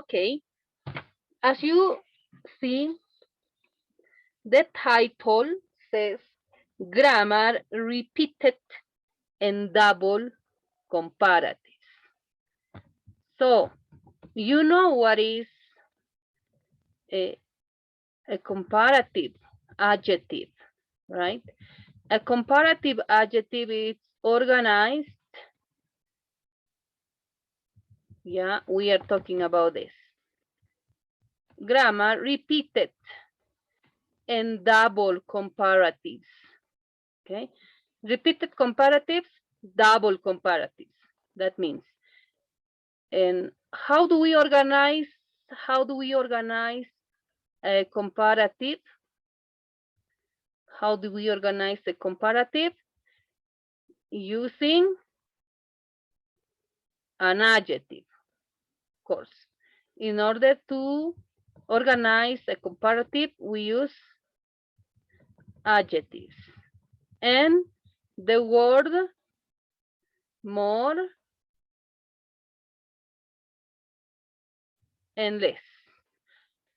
Okay, as you see, the title says grammar repeated and double comparatives. So, you know what is a, a comparative adjective, right? A comparative adjective is organized. Yeah, we are talking about this. Grammar repeated and double comparatives. Okay, repeated comparatives, double comparatives. That means, and how do we organize? How do we organize a comparative? How do we organize a comparative? Using an adjective, of course. In order to organize a comparative, we use adjectives. And the word more and less.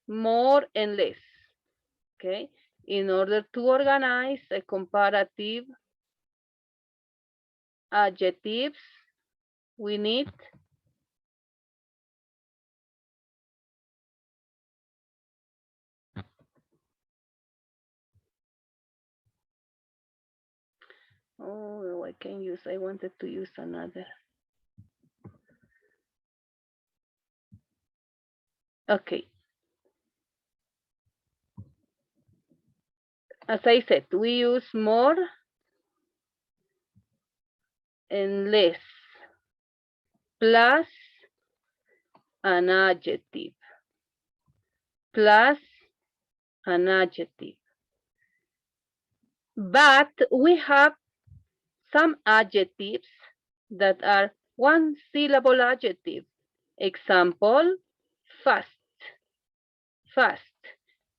More and less. Okay. In order to organize a comparative adjectives, we need oh, I can use, I wanted to use another. Okay. As I said, we use more and less plus an adjective plus an adjective. But we have some adjectives that are one syllable adjective. Example, fast, fast.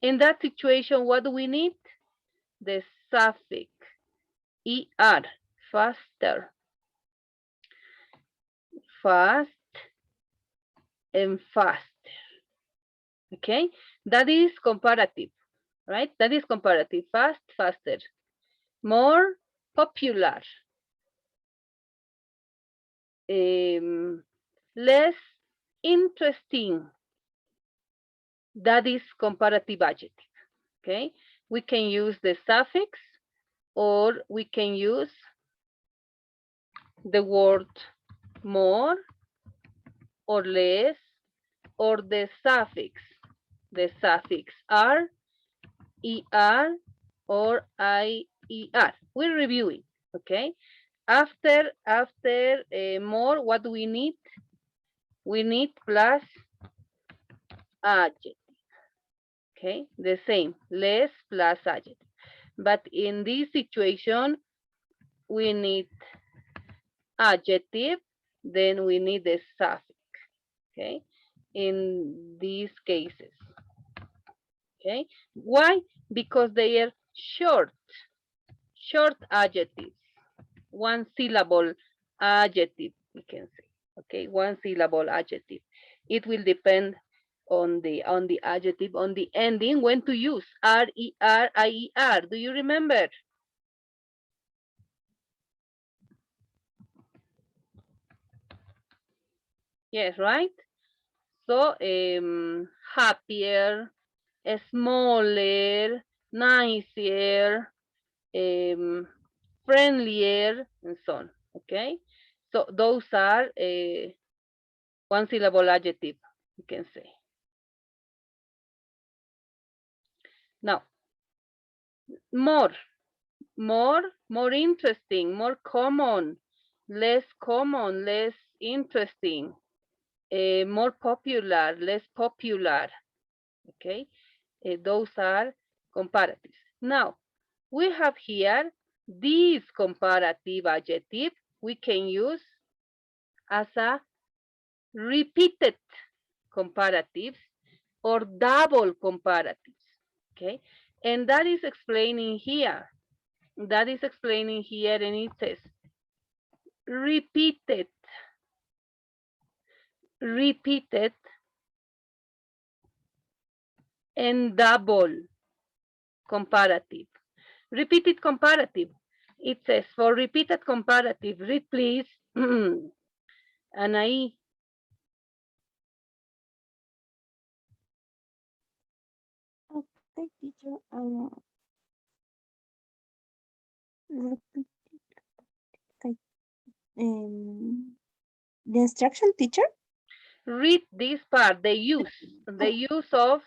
In that situation, what do we need? The suffix er, faster, fast and faster. Okay, that is comparative, right? That is comparative, fast, faster. More popular, less interesting. That is comparative adjective. Okay, we can use the suffix or we can use the word more or less or the suffix r, er, or ier. We're reviewing. Okay, after more, what do we need? We need plus adjective. Okay, the same, less plus adjective. But in this situation, we need adjective, then we need the suffix. Okay, in these cases. Okay, why? Because they are short adjectives, one syllable adjective, we can say. Okay, one syllable adjective. It will depend on the adjective, on the ending, when to use r-e-r, i-e-r. Do you remember? Yes, right? So happier, smaller, nicer, friendlier, and so on. Okay, so those are one syllable adjective, you can say. Now, more interesting, more common, less interesting, more popular, less popular. Okay, those are comparatives. Now, we have here these comparative adjective we can use as a repeated comparatives or double comparatives. Okay, and that is explaining here. That is explaining here, and it says repeated and double comparative. Repeated comparative. It says for repeated comparative, read please. Anaí. Okay, teacher. Repeat, okay. The instruction, teacher. Read this part, the Oh, use of,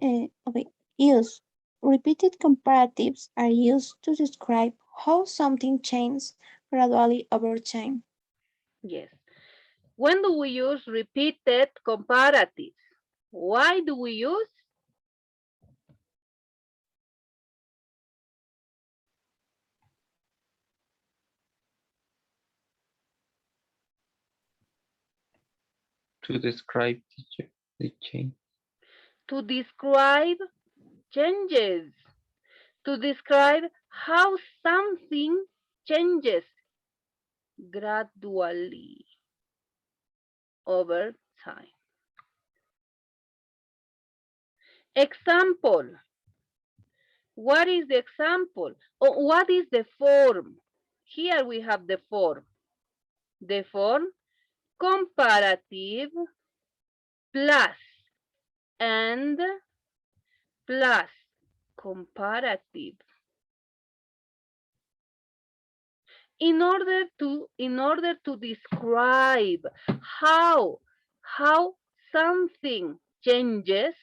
okay. Use. Repeated comparatives are used to describe how something changes gradually over time. yes. When do we use repeated comparatives? Why do we use? To describe the change. To describe changes, to describe how something changes gradually over time. Example. What is the example? Or what is the form? Here we have the form. The form comparative plus and plus comparative. In order to describe how how something changes,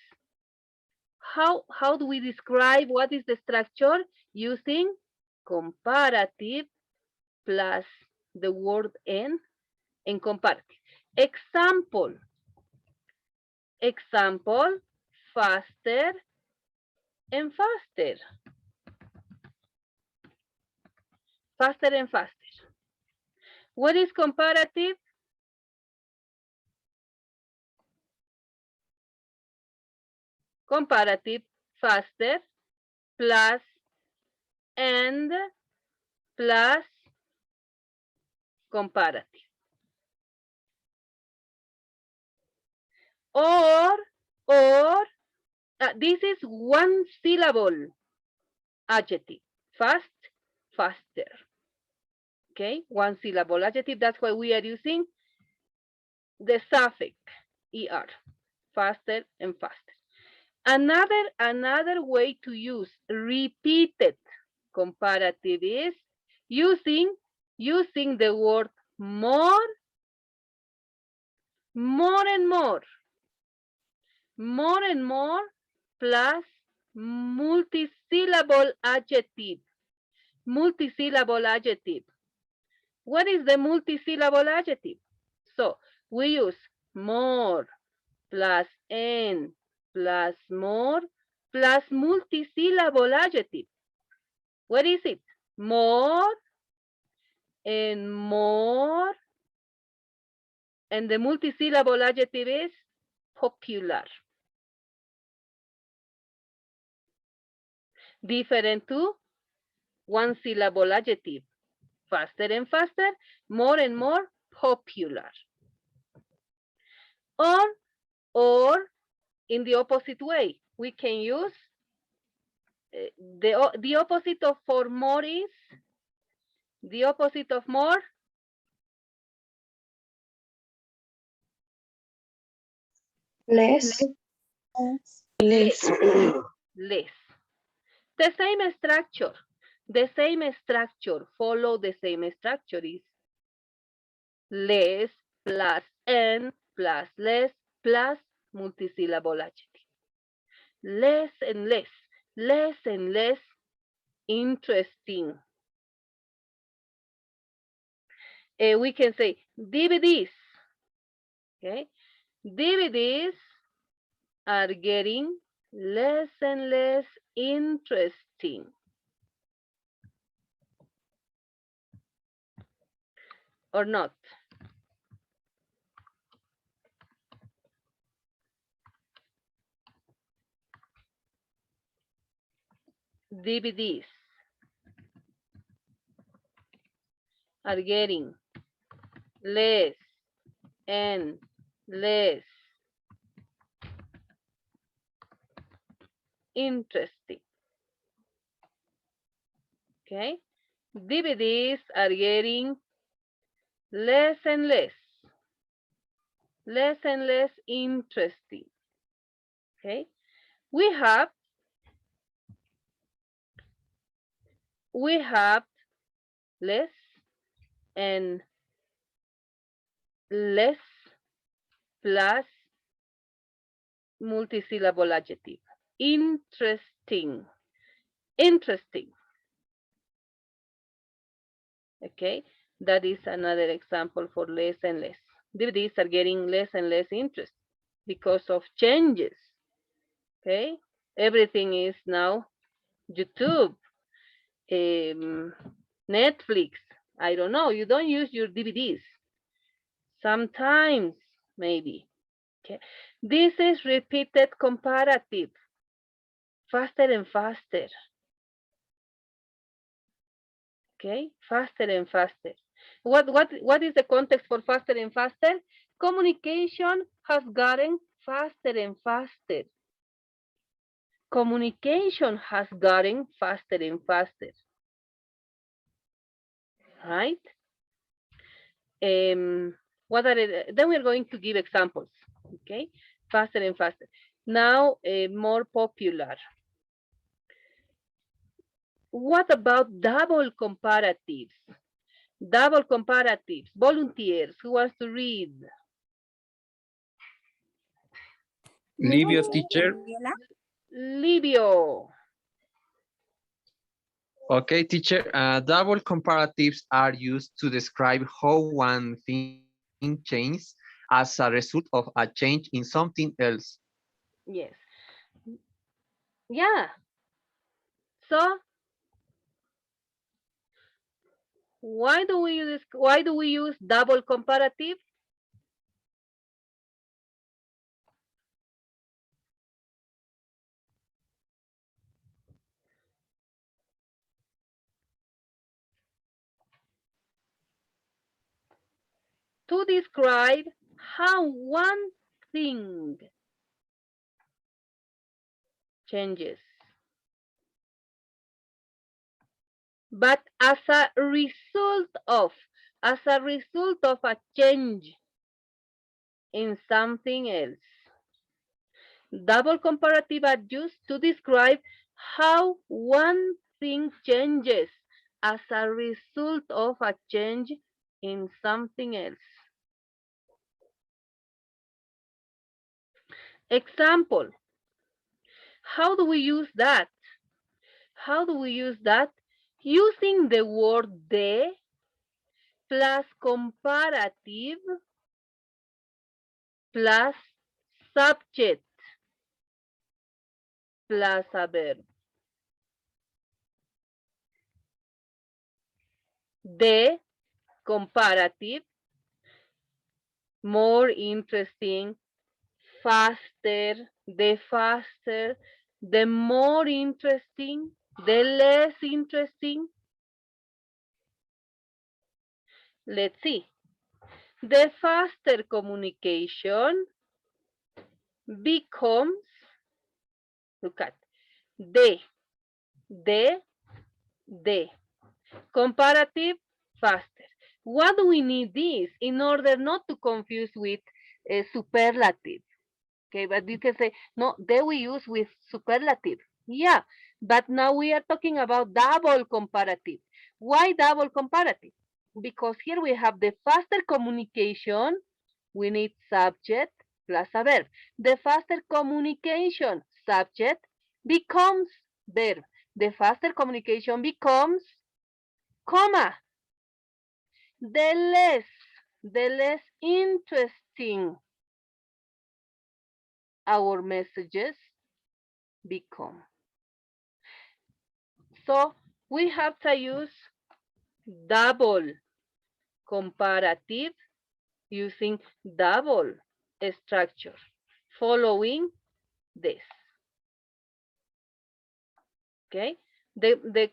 how do we describe what is the structure? Using comparative plus the word en comparative. Example, faster and faster, faster and faster. What is comparative? Comparative, faster, plus and plus comparative. Or, or, this is one syllable adjective. Fast, faster. Okay, one syllable adjective. That's why we are using the suffix er, faster and faster. Another way to use repeated comparative is using the word more, more and more plus multisyllable adjective. Multisyllable adjective. What is the multisyllable adjective? So we use more plus n plus more plus multisyllable adjective. What is it? More and more. And the multisyllable adjective is popular. Different to one syllable adjective. Faster and faster, more and more popular. Or, or in the opposite way, we can use the opposite of for more is the opposite of more, Less. Yes. less, Less. less. The same structure. The same structure. Follow the same structure is less plus n plus less plus multisyllable adjective. Less and less. Less and less interesting. We can say DVDs. Okay, DVDs are getting less and less interesting, or not? DVDs are getting less and less interesting. Okay, DVDs are getting less and less interesting. Okay, we have we have less and less plus multisyllable adjective. Interesting. Interesting. Okay, that is another example for less and less. DVDs are getting less and less interest because of changes. Okay, everything is now YouTube, um, Netflix. I don't know. You don't use your DVDs. Sometimes, maybe. Okay. This is repeated comparative, faster and faster. Okay, faster and faster. What is the context for faster and faster? Communication has gotten faster and faster. Communication has gotten faster and faster, right? What are then we're going to give examples, okay? Faster and faster. Now, more popular. What about double comparatives? Double comparatives. Volunteers who wants to read? Livio teacher. Livio. Okay, teacher. Double comparatives are used to describe how one thing changes as a result of a change in something else. Yes. Yeah. So why do we use double comparative? To describe how one thing changes. But as a result of a change in something else. Double comparative are used to describe how one thing changes as a result of a change in something else. Example, how do we use that? How do we use that? Using the word de plus comparative plus subject plus a verb. De comparative, more interesting, faster, the more interesting, the less interesting. Let's see. The faster communication becomes, look at, de, de, de. Comparative, faster. What do we need this in order not to confuse with superlative? Okay, but you can say, no, they we use with superlative. Yeah, but now we are talking about double comparative. Why double comparative? Because here we have the faster communication, we need subject plus a verb. The faster communication, subject becomes verb. The faster communication becomes comma. The less interesting our messages become. So we have to use double comparative using double structure following this. Okay, the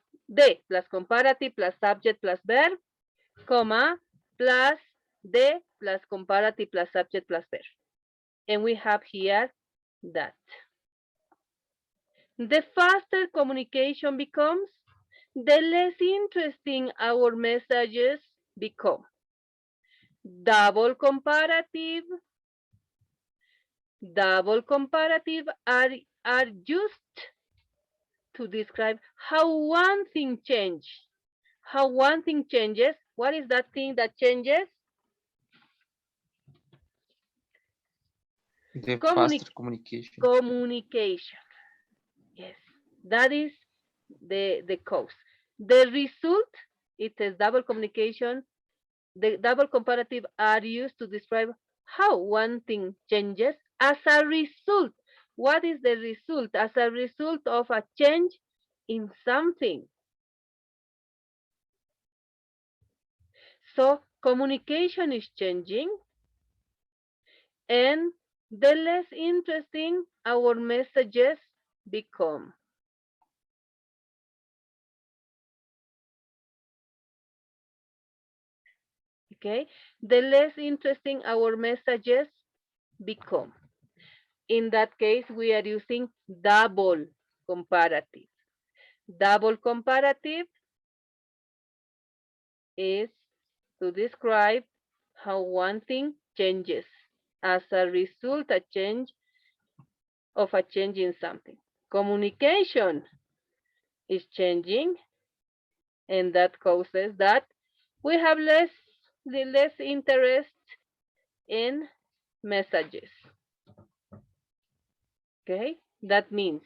plus comparative plus subject plus verb, comma, plus the plus comparative plus subject plus verb. And we have here that. The faster communication becomes, the less interesting our messages become. Double comparative, double comparative are used to describe how one thing changes. How one thing changes. What is that thing that changes? The faster Communi- communication. communication. Yes, that is the cause. The result, it is double communication. The double comparative are used to describe how one thing changes as a result. What is the result? As a result of a change in something. So communication is changing, and the less interesting our messages become. Okay, the less interesting our messages become. In that case, we are using double comparative. Double comparative is to describe how one thing changes as a result of a change in something. Communication is changing, and that causes that we have less interest in messages. Okay, that means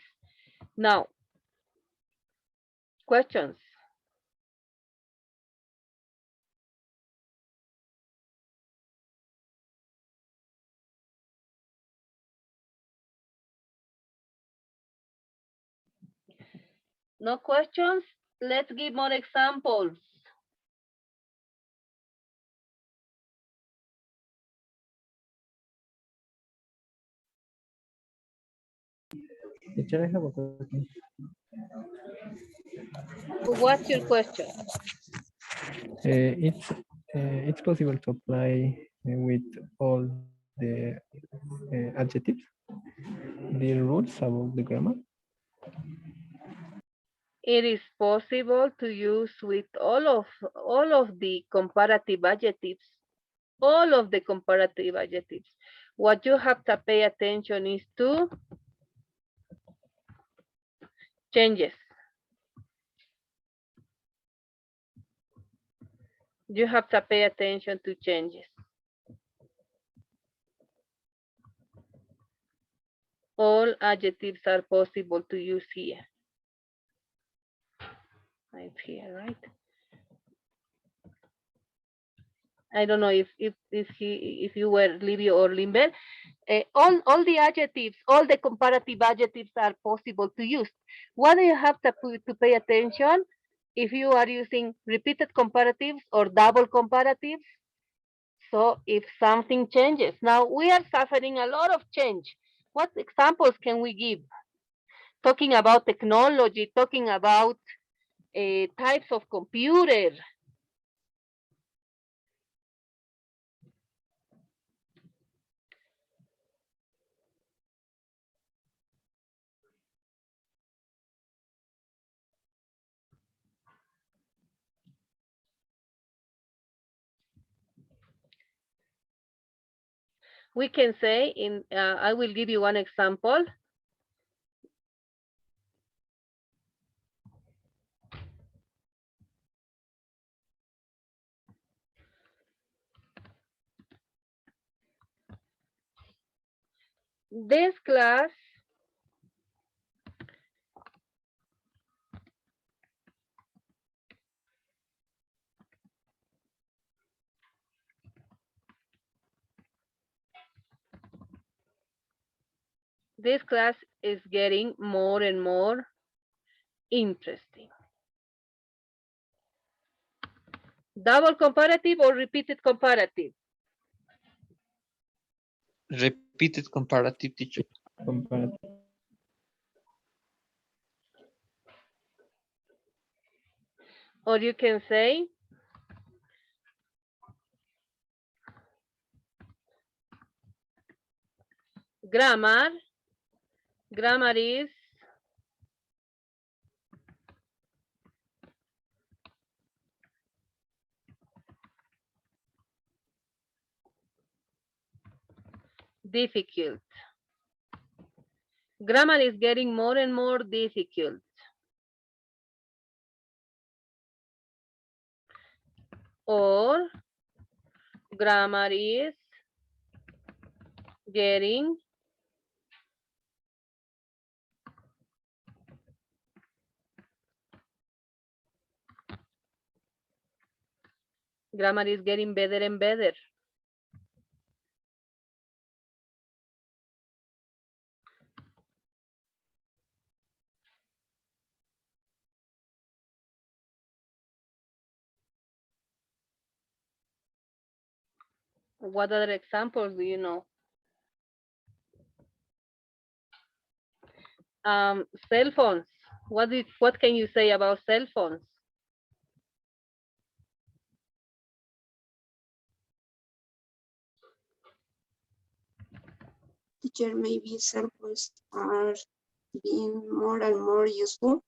now questions. No questions? Let's give more examples. Teacher, I have a question. What's your question? It's possible to apply with all the adjectives, the rules about the grammar. It is possible to use with all of the comparative adjectives, all of the comparative adjectives. What you have to pay attention is to changes. You have to pay attention to changes. All adjectives are possible to use here. Right here, right? I don't know if you were Livio or Limber. All the adjectives, all the comparative adjectives are possible to use. What do you have to pay attention if you are using repeated comparatives or double comparatives? So if something changes, now we are suffering a lot of change. What examples can we give? Talking about technology, talking about types of computer. We can say I will give you one example. This class this class is getting more and more interesting. Double comparative or repeated comparative? Repeated comparative, teacher. Comparative. Or you can say grammar. Grammar is difficult. Grammar is getting more and more difficult. Or grammar is getting better and better. What other examples do you know? Cell phones. What can you say about cell phones? Teacher, maybe cell phones are being more and more useful.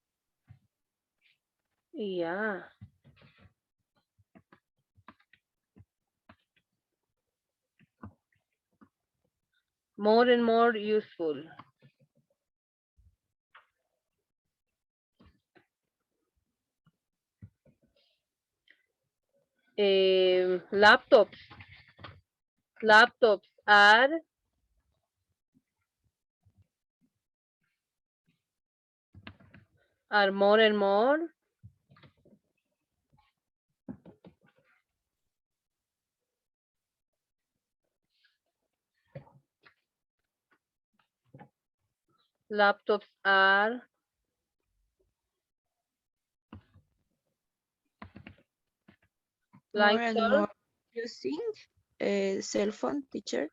Yeah. More and more useful. Laptops. Laptops are more and more laptops are More and lighter. more using a cell phone, teacher.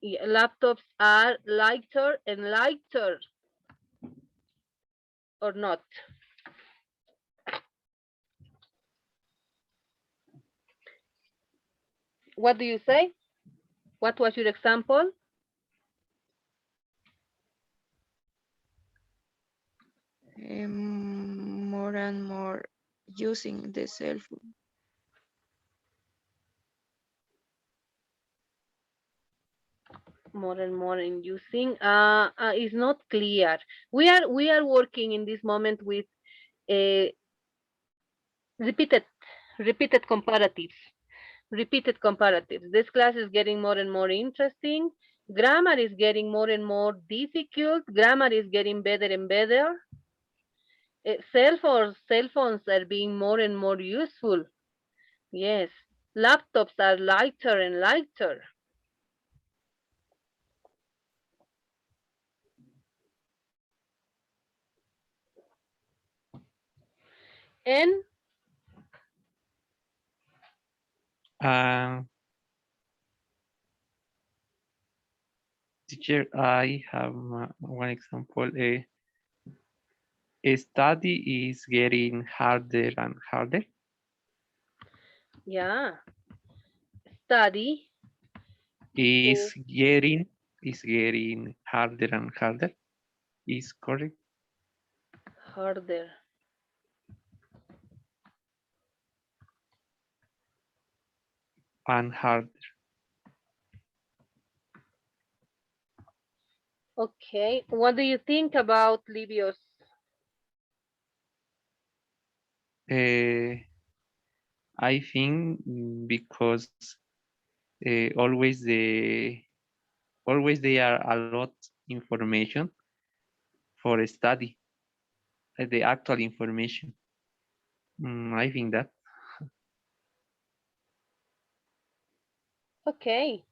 Yeah, laptops are lighter and lighter, or not? What do you say? What was your example? More and more using the cell phone. More and more in using is not clear. We are working in this moment with uh, repeated repeated comparatives. Repeated comparatives. This class is getting more and more interesting. Grammar is getting more and more difficult. Grammar is getting better and better. Cell phones are being more and more useful. Yes. Laptops are lighter and lighter. And Uh, Teacher, I have one example. A study is getting harder and harder. yeah, study is Is getting harder and harder. Is correct harder. and harder. Okay. What do you think about Livios? Uh, I think because always there are a lot information for a study, the actual information. I think that. Okay.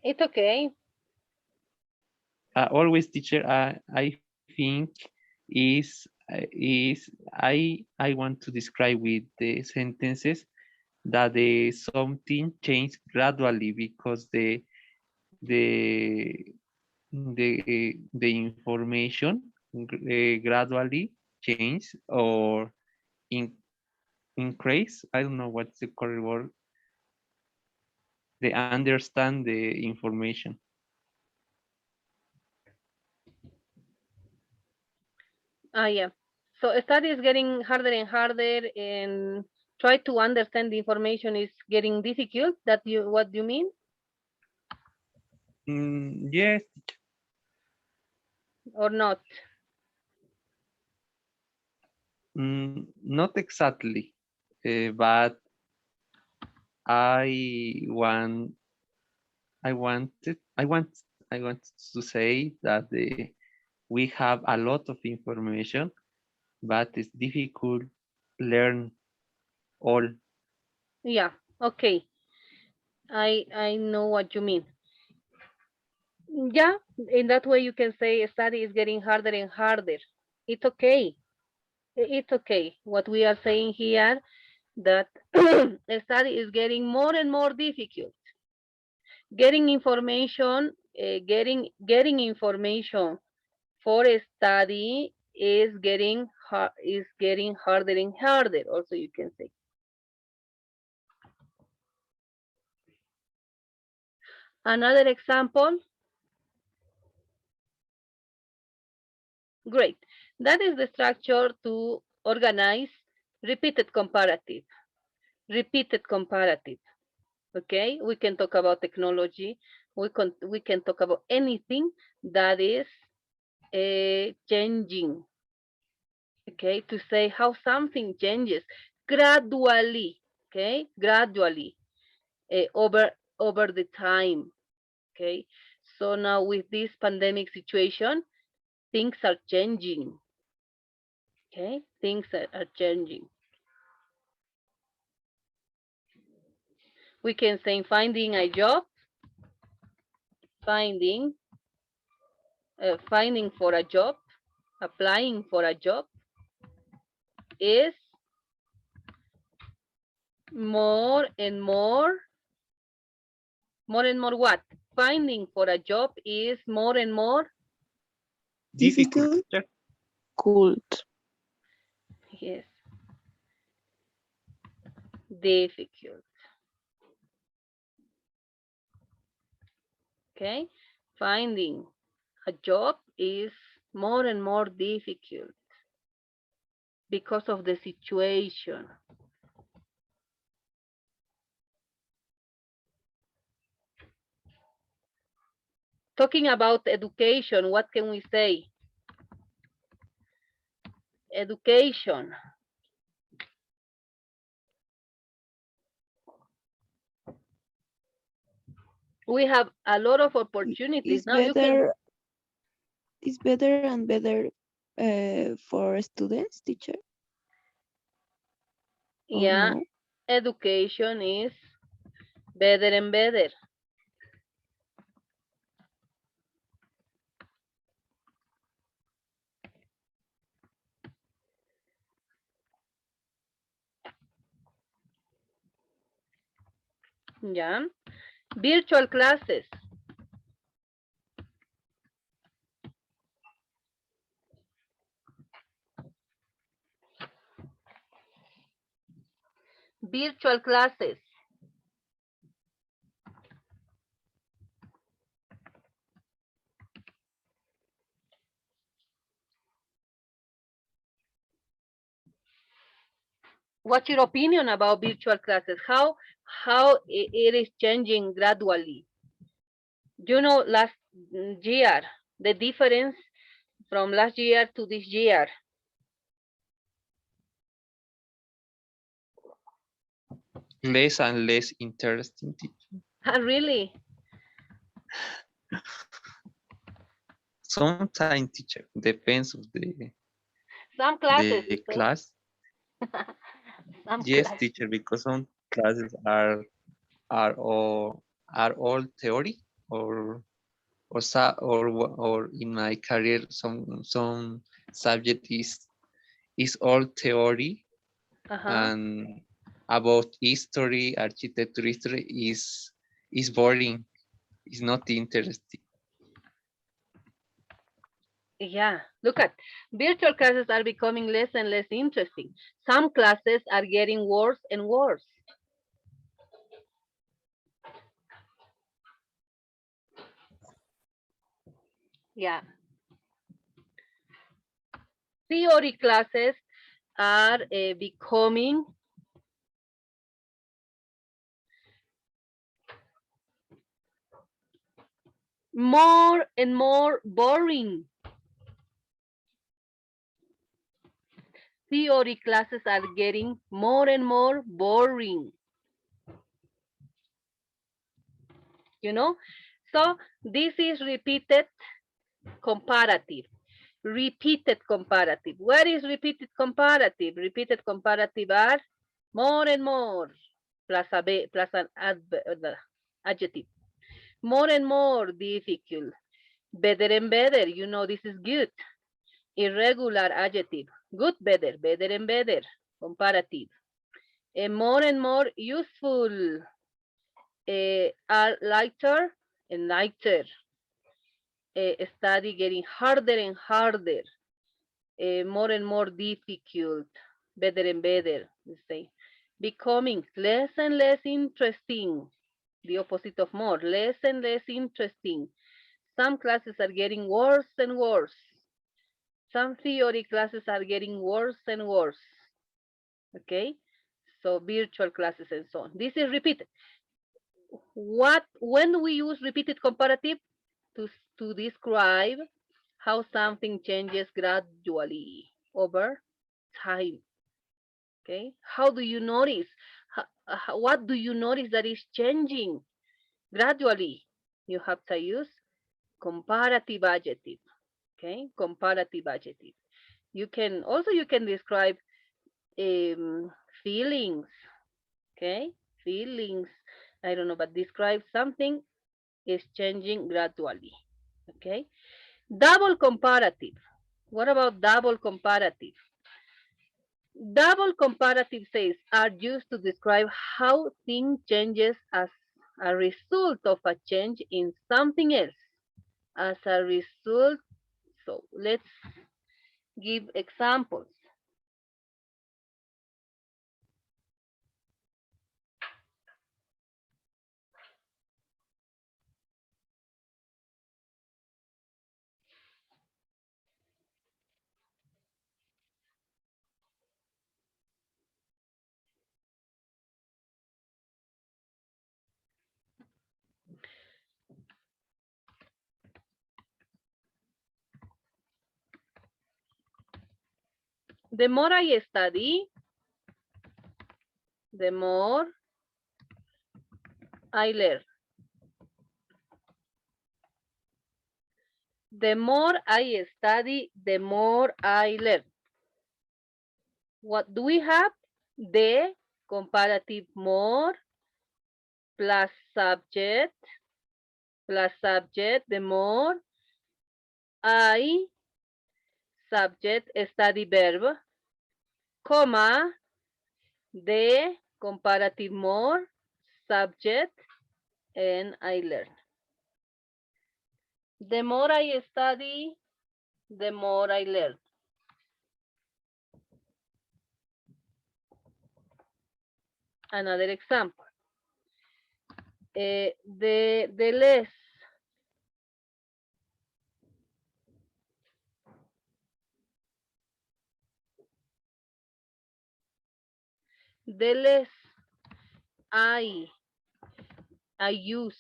It's okay. Always teacher, I think I want to describe with the sentences that something change gradually because the the information gradually change or in, increase. I don't know what's the correct word. They understand the information. Yeah. So study is getting harder and harder, and try to understand the information is getting difficult. That you what you mean, Yes. or not? Not exactly, but I want, I wanted, I want, I want to say that we have a lot of information, but it's difficult learn all. Yeah. Okay. I know what you mean. Yeah. In that way, you can say study is getting harder and harder. It's okay. It's okay. What we are saying here that study is getting more and more difficult. Getting information, getting information for a study is getting harder and harder. Also, you can say another example. Great. That is the structure to organize repeated comparative. Repeated comparative. Okay, we can talk about technology. We can talk about anything that is changing. Okay, to say how something changes gradually. Okay, gradually over the time. Okay, so now with this pandemic situation, things are changing. Okay, things are changing. We can say finding a job, finding finding for a job, applying for a job is more and more what? Finding for a job is more and more, Difficult, Difficult. teacher. Cult. yes, difficult. Okay, finding a job is more and more difficult because of the situation. Talking about education, what can we say? Education. We have a lot of opportunities Is now. You can, better and better for students, teacher, or yeah, no? education is better and better. Yeah, virtual classes. Virtual classes. What's your opinion about virtual classes? How it is changing gradually? You know, last year, the difference from last year to this year. Less and less interesting, teacher. Really? Sometimes, teacher, depends of Some the classes, you say? class. Some Yes, classes. teacher, because some classes are all theory, or or in my career some subject is all theory, Uh-huh. and about history, architecture history is boring. It's not interesting. Yeah, look at virtual classes are becoming less and less interesting. Some classes are getting worse and worse. Yeah. Theory classes are becoming more and more boring. Theory classes are getting more and more boring. You know, so this is repeated comparative. Repeated comparative. What is repeated comparative? Repeated comparative are more and more plus a b plus an adjective. More and more difficult. Better and better. You know this is good. Irregular adjective. Good, better, better and better. Comparative. And more useful. Are lighter and lighter. Study getting harder and harder. More and more difficult. Better and better. We say. Becoming less and less interesting. The opposite of more. Less and less interesting. Some classes are getting worse and worse. Some theory classes are getting worse and worse. Okay? So virtual classes and so on. This is repeated. When we use repeated comparative to describe how something changes gradually over time. Okay? How do you notice? What do you notice that is changing gradually? You have to use comparative adjective. Okay? Comparative adjective. You can describe um, feelings. Okay? Feelings. I don't know, but describe something is changing gradually. Okay? Double comparative. What about double comparative? Double comparative says are used to describe how thing changes as a result of a change in something else. As a result, so let's give examples. The more I study, the more I learn. The more I study, the more I learn. What do we have? The comparative more plus subject, the more I subject study verb, comma, the comparative more subject and I learn. The more I study, the more I learn. Another example. The less I I use,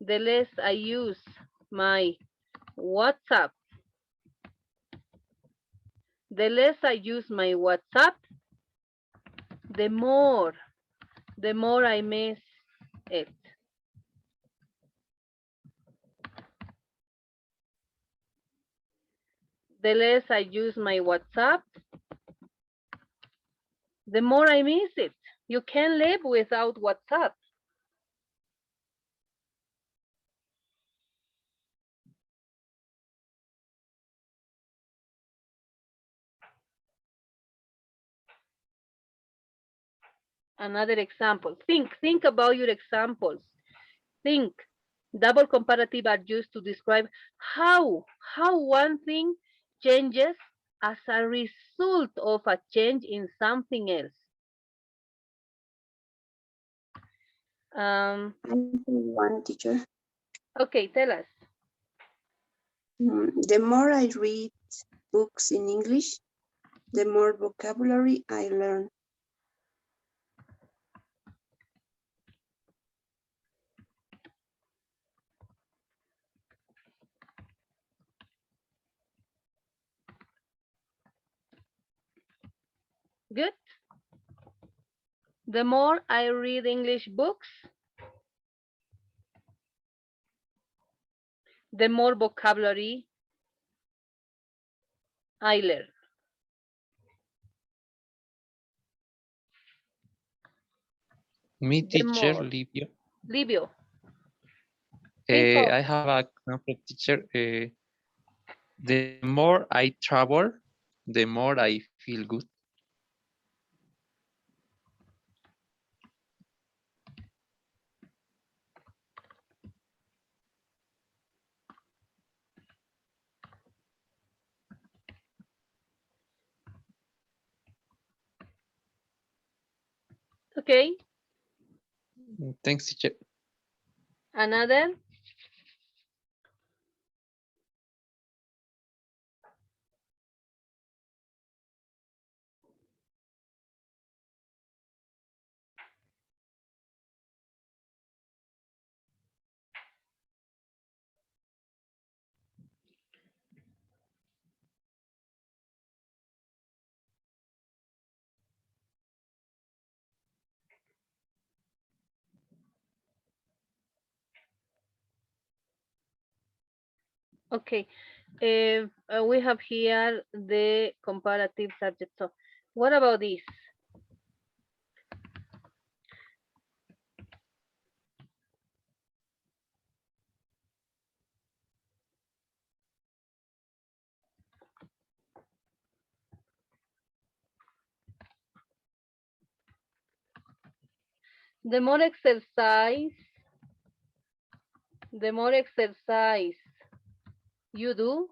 the less I use my WhatsApp, the less I use my WhatsApp, the more I miss it. The less I use my WhatsApp, the more I miss it. You can't live without WhatsApp. Another example. Think about your examples. Think. Double comparative are used to describe how one thing changes as a result of a change in something else. Um, I have one teacher. okay, tell us. The more I read, books in English, the more vocabulary I learn. Good. The more I read English books, the more vocabulary I learn. Me, The teacher more. Livio. Livio, info. I have a example, teacher. The more I travel, the more I feel good. Okay. Thanks, teacher. Another. Okay. We have here the comparative subject. So, what about this? The more exercise, the more exercise you do,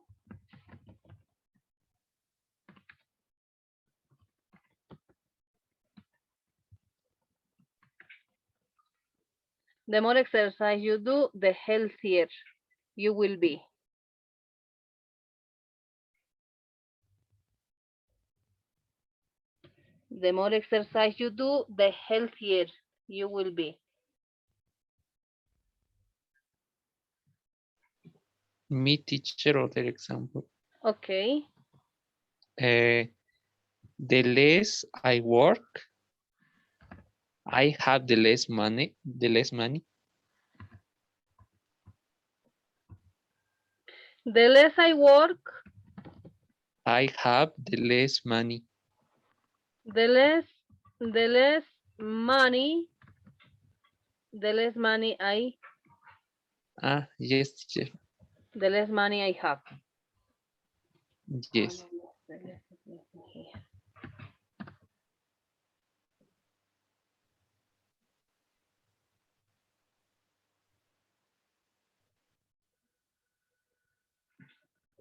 the more exercise you do, the healthier you will be. The more exercise you do, the healthier you will be. Me, teacher, other example. Okay. Uh, the less I work, I have the less money. The less money. The less I work, I have the less money. the less money, the less money I, Ah, yes, teacher. the less money I have. Yes.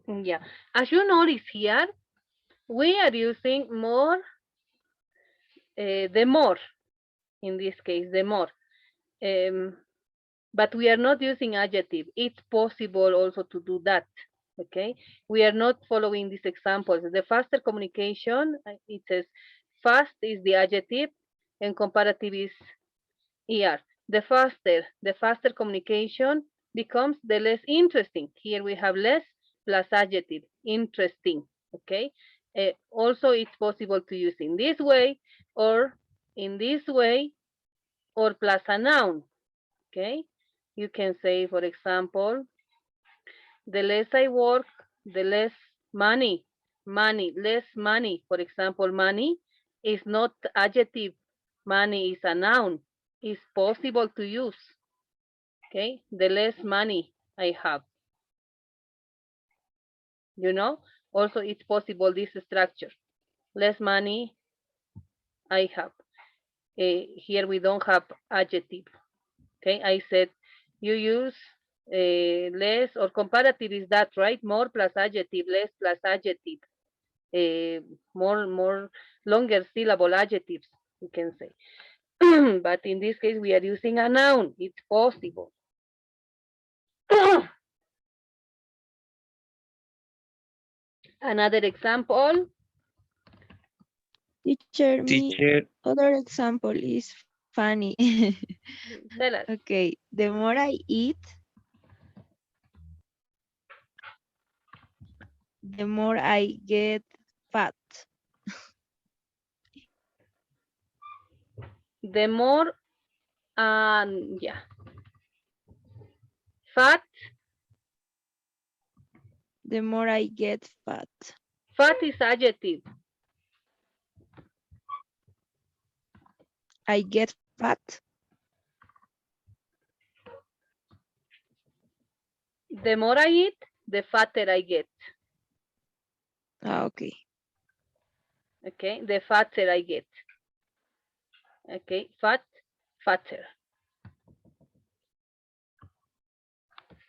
Yeah. As you notice here, we are using more, the more, in this case, the more. Um, but we are not using adjective. It's possible also to do that. Okay, we are not following these examples. The faster communication, it says fast is the adjective and comparative is er. The faster communication becomes the less interesting. Here we have less plus adjective, interesting. Okay, also it's possible to use in this way or in this way or plus a noun. Okay, you can say, for example, the less I work, the less money. Money, less money. For example, money is not adjective. Money is a noun. It's possible to use. Okay, the less money I have. You know, also it's possible this structure. Less money I have. Here we don't have adjective. Okay, I said you use less or comparative is that, right? More plus adjective, less plus adjective, more longer syllable adjectives, we can say. But in this case, we are using a noun. It's possible. Another example. Teacher, me Teacher, other example is funny. Tell us. Okay, the more I eat, the more I get fat. The more, yeah, fat. The more I get fat. Fat is adjective. I get fat. The more I eat, the fatter I get. Ah, okay. Okay, the fatter I get. Okay, fatter.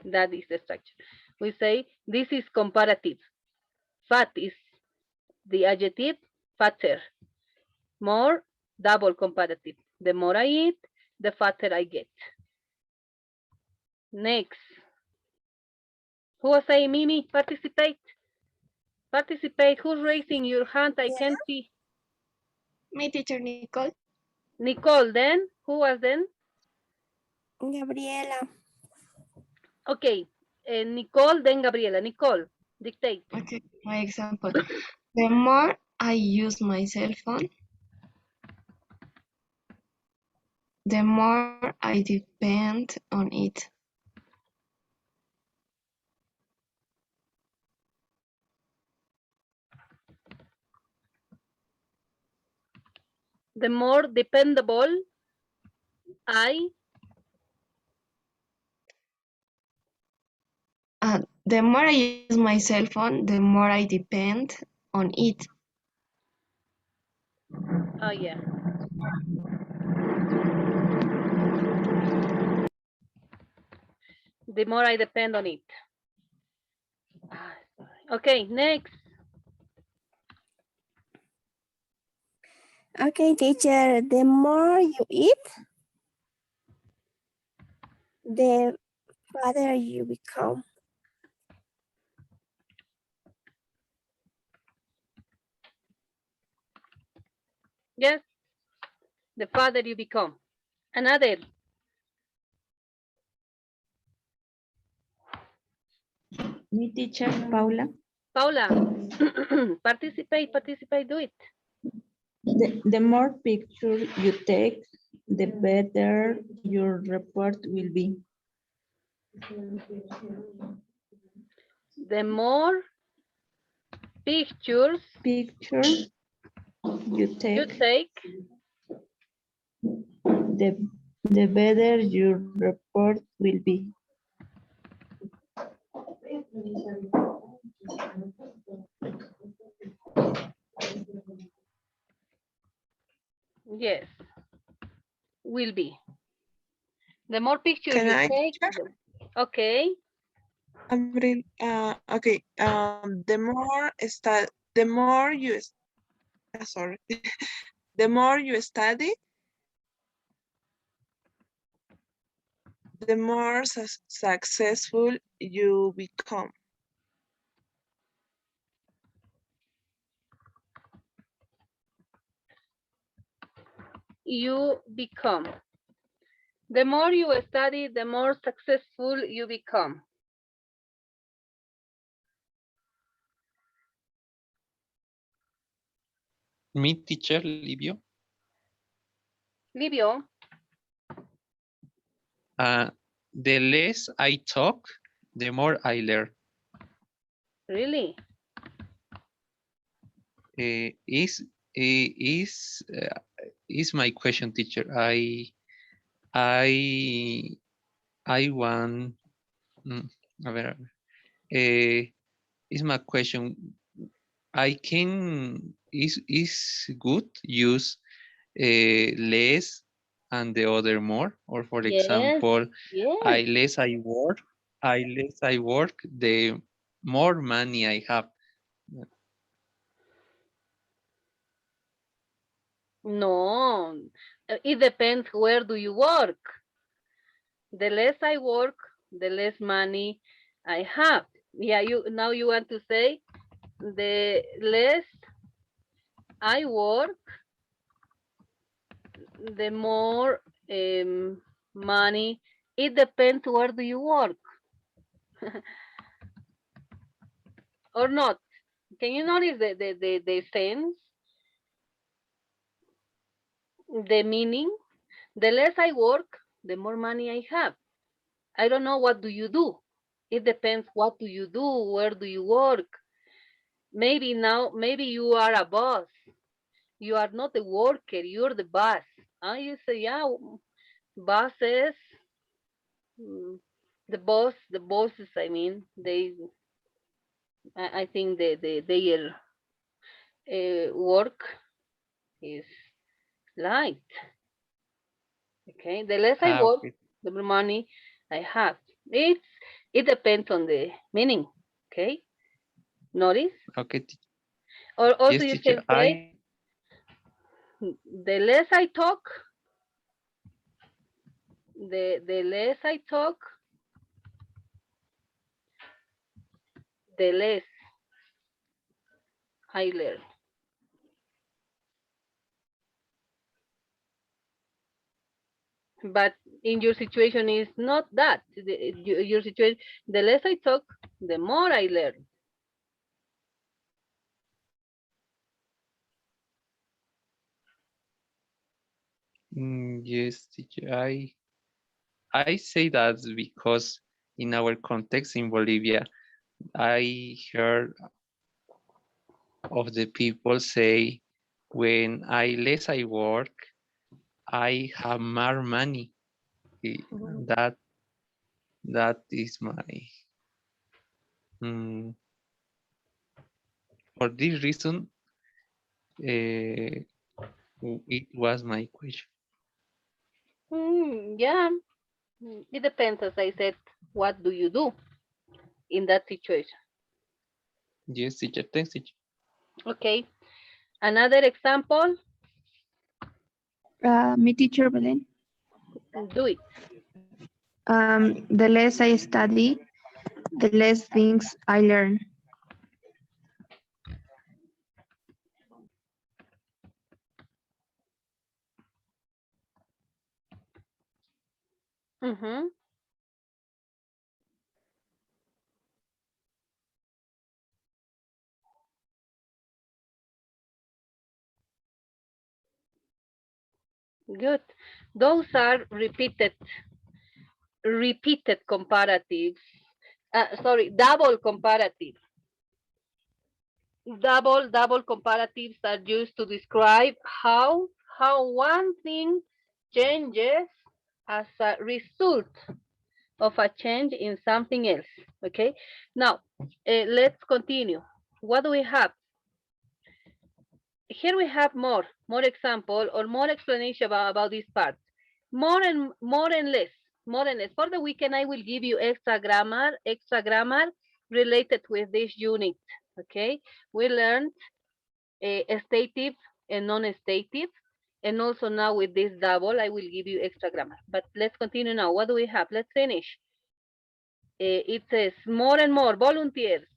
That is the structure. We say this is comparative. Fat is the adjective, fatter. More, double comparative. The more I eat, the fatter I get. Next. Who was saying, Mimi, participate? Participate. Who's raising your hand? I can't see. My teacher Nicole. Nicole, then? Who was then? Gabriela. Okay. Nicole, then Gabriela. Nicole, dictate. Okay, my example. The more I use my cell phone, the more I depend on it. The more dependable I, The more I use my cell phone, the more I depend on it. oh yeah. The more I depend on it. Okay, next. Okay, teacher, the more you eat, the fatter you become. Yes, the father you become. Another. Me teacher, Paula. Paula, participate, do it. The more pictures you take, the better your report will be. The more pictures Pictures you you take, take, the, the better your report will be. yes, will be. The more pictures Can you I, take, teacher? okay. Abril, okay. The more you, sorry, the more you study, the more successful you become. You become. The more you study, the more successful you become. me teacher Livio. Livio, Uh, the less I talk, the more I learn. really? Is is uh, is my question, teacher. I I want. A ver, a ver. Is my question. I can is good use less and the other more, or for Yes, example, yes. I less I work, the more money I have. No, it depends where do you work. The less I work, the less money I have. Yeah, you now you want to say the less I work, the more money. It depends where do you work or not. Can you notice the sense, the meaning? The less I work, the more money I have. I don't know what do you do. It depends what do you do, where do you work. Maybe now, maybe you are a boss. You are not a worker, you're the boss. You say, yeah, bosses, mm, the bosses, I mean, I think their work is light. Okay, the less I Ah, work, okay. the more money I have. It's it depends on the meaning. Okay, notice. Okay. Or also Yes, you teacher. can say, the less I talk, the less I talk, the less I learn. But in your situation is not that. Your situation, the less I talk, the more I learn. Yes, teacher. I say that because in our context in Bolivia, I heard of the people say, when less I work, I have more money. Eh, That that is my mm, for this reason. Uh, it was my question. Yeah, it depends, as I said, what do you do in that situation? Yes, teacher. Thanks, teacher. Okay, another example, Me teacher Belén. do it. The less I study, the less things I learn. Mm-hmm. Good. Those are repeated comparatives. Sorry, double comparative. Double comparatives are used to describe how one thing changes as a result of a change in something else. Okay. Now, let's continue. What do we have? Here we have more example or more explanation about this part. More and less. For the weekend, I will give you extra grammar related with this unit. Okay, we learned stative and non-stative, and also now with this double, I will give you extra grammar. But let's continue now. What do we have? Let's finish. It says more and more volunteers.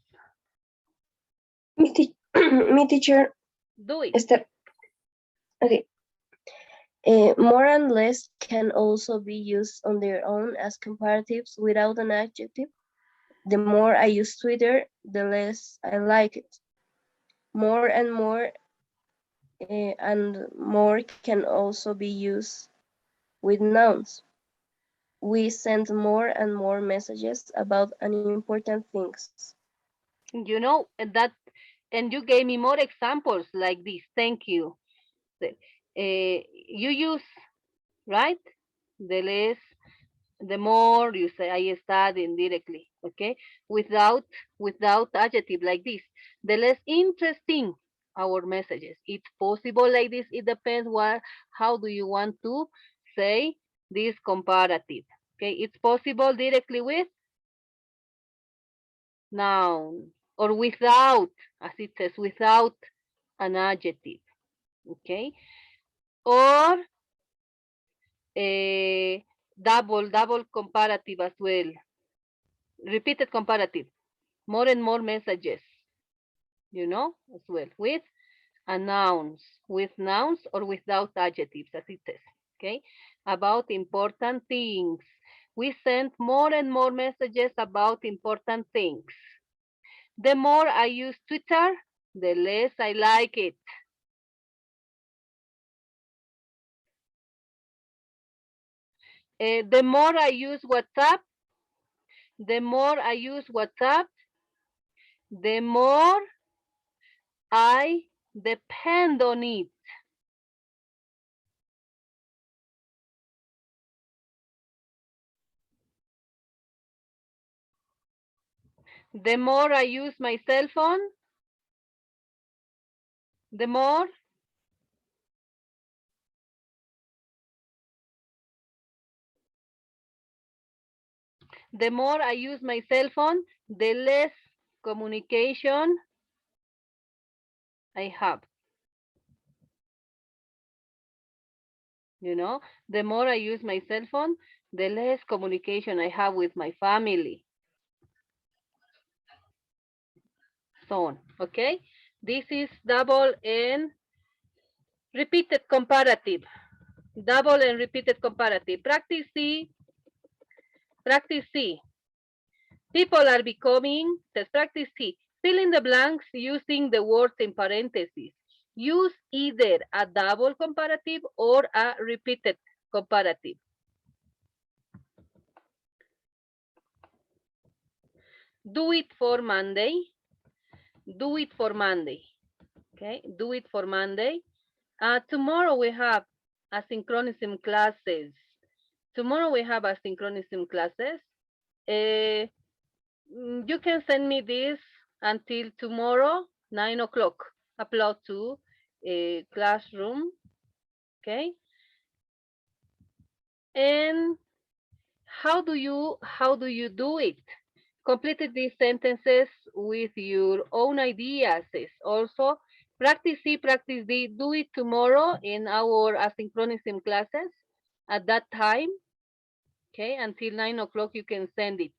Me teacher, Do it. Esther. Okay. More and less can also be used on their own as comparatives without an adjective. The more I use Twitter, the less I like it. More and more can also be used with nouns. We send more and more messages about unimportant things. You know that, and you gave me more examples like this. Thank you. You use, right, the less, the more. You say I study indirectly, okay, without adjective like this. The less interesting our messages. It's possible like this. It depends how do you want to say this comparative. Okay, it's possible directly with noun or without, as it says, without an adjective. Okay, or a double comparative as well. Repeated comparative. More and more messages. you know, as well, with nouns, with nouns or without adjectives, as it says, okay? About important things. We send more and more messages about important things. The more I use Twitter, the less I like it. The more I use WhatsApp, the more I use WhatsApp, the more I depend on it. The more I use my cell phone, the more I use my cell phone, the less communication I have. You know, the more I use my cell phone, the less communication I have with my family. So on. Okay. This is double and repeated comparative. Double and repeated comparative. Practice C. Practice C. People are becoming, let's practice C. Fill in the blanks using the words in parentheses. Use either a double comparative or a repeated comparative. Do it for Monday. Do it for Monday. Okay, do it for Monday. Tomorrow we have asynchronism classes. Tomorrow we have asynchronism classes. You can send me this until tomorrow, 9 o'clock. Upload to a classroom. Okay. And how do you do it? Complete these sentences with your own ideas. Also, practice C, practice D. Do it tomorrow in our asynchronism classes at that time. Okay, until 9 o'clock you can send it.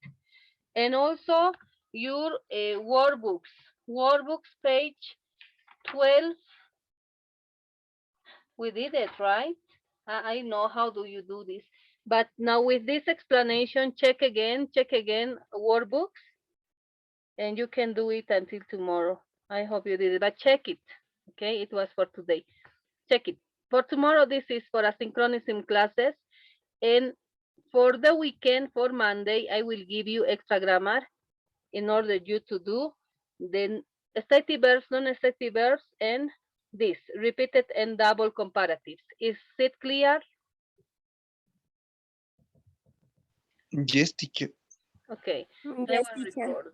And also your workbooks. Workbooks page 12. We did it, right? I know how do you do this. But now with this explanation, check again workbooks, and you can do it until tomorrow. I hope you did it, but check it. Okay, it was for today. Check it. For tomorrow, this is for asynchronism classes. And for the weekend, for Monday, I will give you extra grammar in order you to do the stative verbs, non-stative verbs, and this repeated and double comparatives. Is it clear? Yes, teacher. Okay, I Yes, will teacher. record.